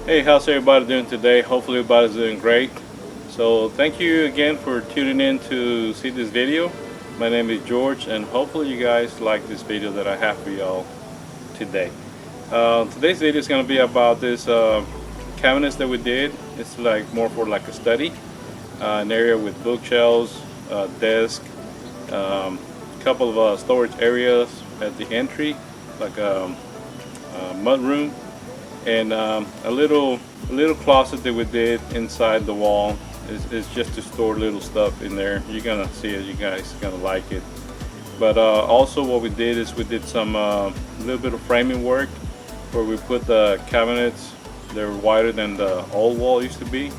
Hey, how's everybody doing today? Hopefully everybody's doing great. So thank you again for tuning in to see this video. My name is George, and hopefully you guys like this video that I have for y'all today. Today's video is going to be about this cabinets that we did. It's like more for like a study, an area with bookshelves, desk, couple of storage areas at the entry, like a mud room, and a little closet that we did inside the wall is just to store little stuff in there. You're gonna see it, you guys gonna like it. But also what we did is we did some little bit of framing work where we put the cabinets. They're wider than the old wall used to be,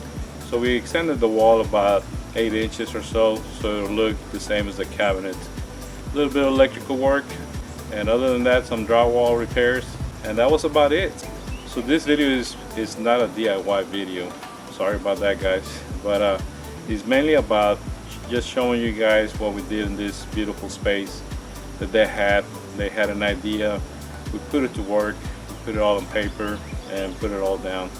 so we extended the wall about 8 inches or so it'll look the same as the cabinets. A little bit of electrical work, and other than that, some drywall repairs, and that was about it. So this video is not a DIY video. Sorry about that, guys. But it's mainly about just showing you guys what we did in this beautiful space that they had. They had an idea. We put it to work. We put it all on paper and put it all down.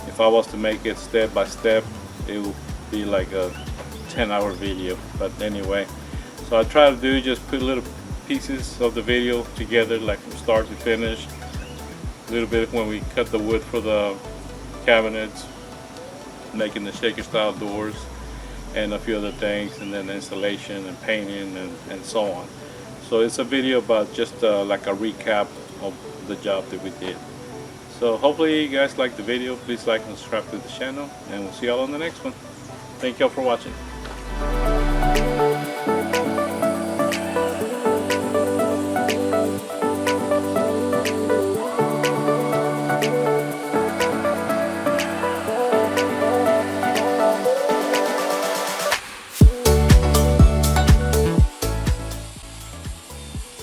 If I was to make it step by step, it would be like a 10-hour video. But anyway, so I try to do just put little pieces of the video together, like from start to finish. A little bit when we cut the wood for the cabinets, making the shaker style doors, and a few other things, and then installation and painting and so on. So it's a video about just like a recap of the job that we did. So hopefully you guys like the video. Please like and subscribe to the channel, and we'll see y'all on the next one. Thank y'all for watching.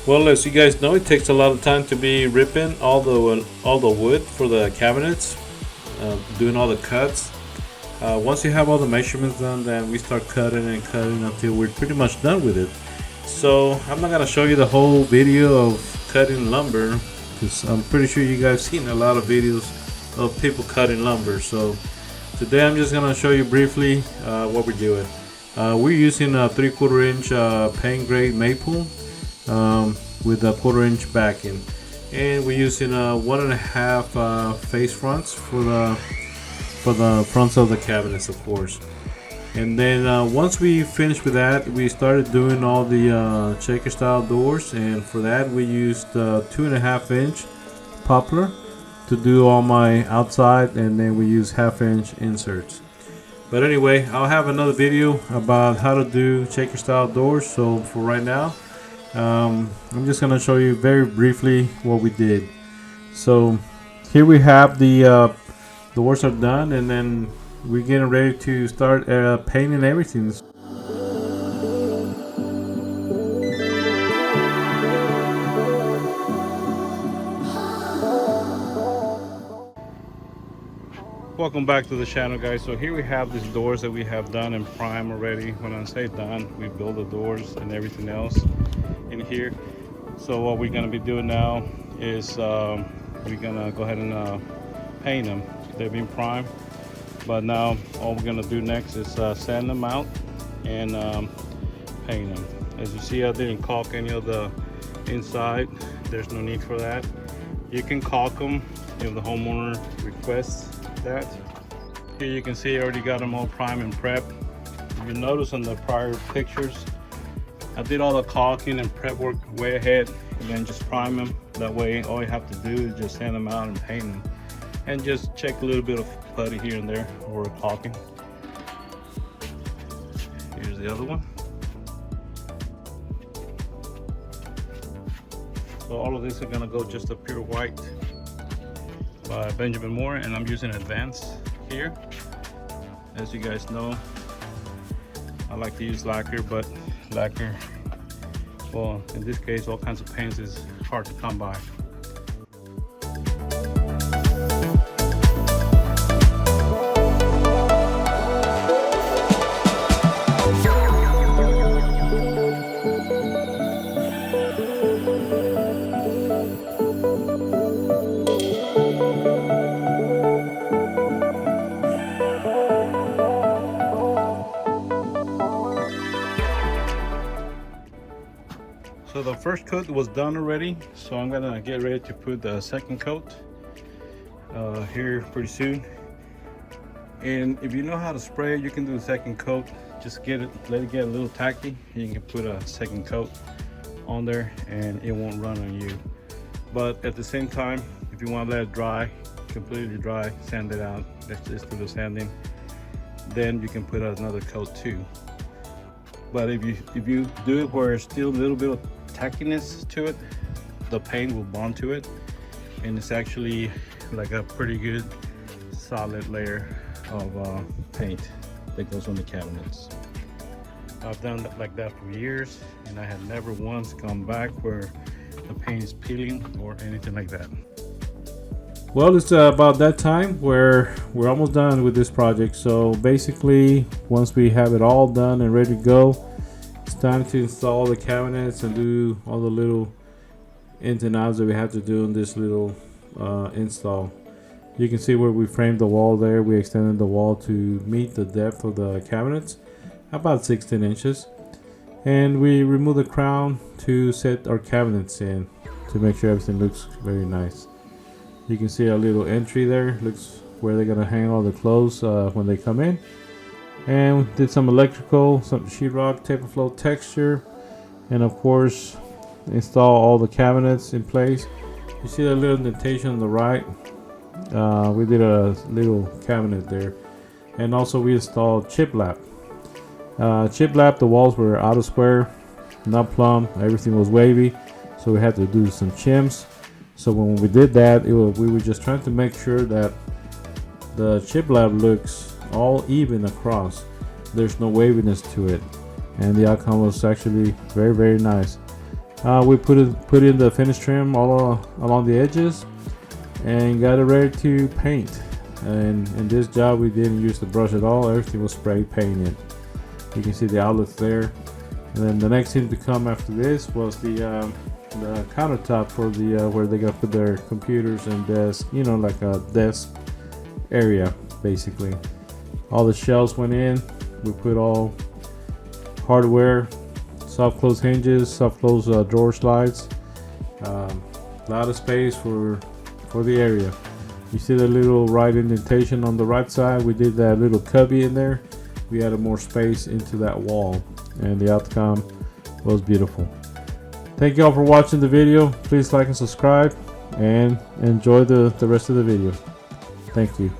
Well, as you guys know, it takes a lot of time to be ripping all the wood for the cabinets, doing all the cuts. Once you have all the measurements done, then we start cutting and cutting until we're pretty much done with it. So I'm not gonna show you the whole video of cutting lumber, because I'm pretty sure you guys seen a lot of videos of people cutting lumber. So today I'm just gonna show you briefly what we're doing. We're using a 3/4 inch paint grade maple with a 1/4 inch backing, and we're using 1.5 face fronts for the fronts of the cabinets, of course. And then once we finished with that, we started doing all the shaker style doors, and for that we used 2.5 inch poplar to do all my outside, and then we use 1/2 inch inserts. But anyway, I'll have another video about how to do shaker style doors. So for right now, I'm just gonna show you very briefly what we did. So here we have the doors are done, and then we're getting ready to start painting everything. Welcome back to the channel, guys. So here we have these doors that we have done in prime already. When I say done, we build the doors and everything else in here. So what we're going to be doing now is we're going to go ahead and paint them. They've been primed, but now all we're going to do next is sand them out and paint them. As you see, I didn't caulk any of the inside. There's no need for that. You can caulk them if the homeowner requests that. Here you can see I already got them all primed and prepped. If you notice on the prior pictures, I did all the caulking and prep work way ahead, and then just prime them. That way all you have to do is just sand them out and paint them, and just check a little bit of putty here and there or caulking. Here's the other one. So all of these are gonna go just a pure white by Benjamin Moore, and I'm using Advance here. As you guys know, I like to use lacquer, but lacquer, well, in this case, all kinds of paints is hard to come by. first coat was done already, so I'm gonna get ready to put the second coat here pretty soon. And if you know how to spray, you can do the second coat. Just let it get a little tacky. You can put a second coat on there and it won't run on you. But at the same time, if you want to let it dry, completely dry, sand it out, let's just do the sanding, then you can put another coat too. But if you do it where it's still a little bit of tackiness to it, the paint will bond to it, and it's actually like a pretty good solid layer of paint that goes on the cabinets. I've done that like that for years, and I have never once gone back where the paint is peeling or anything like that. Well, it's about that time where we're almost done with this project. So basically, once we have it all done and ready to go, it's time to install the cabinets and do all the little ins and outs that we have to do in this little install. You can see where we framed the wall there. We extended the wall to meet the depth of the cabinets, about 16 inches. And we removed the crown to set our cabinets in to make sure everything looks very nice. You can see a little entry there, looks where they're gonna hang all the clothes when they come in. And we did some electrical, some sheetrock, tape and flow texture, and of course install all the cabinets in place. You see that little indentation on the right, we did a little cabinet there. And also we installed shiplap. Shiplap, the walls were out of square, not plumb, everything was wavy, so we had to do some chims. So when we did that, we were just trying to make sure that the shiplap looks all even across. There's no waviness to it, and the outcome was actually very, very nice. We put in the finish trim all along the edges and got it ready to paint. And in this job, we didn't use the brush at all. Everything was spray painted. You can see the outlets there. And then the next thing to come after this was the countertop for the where they're gonna put their computers and desk, you know, like a desk area basically. All the shelves went in. We put all hardware, soft close hinges, soft close drawer slides. A lot of space for the area. You see the little right indentation on the right side. We did that little cubby in there. We added more space into that wall, and the outcome was beautiful. Thank you all for watching the video. Please like and subscribe and enjoy the rest of the video. Thank you.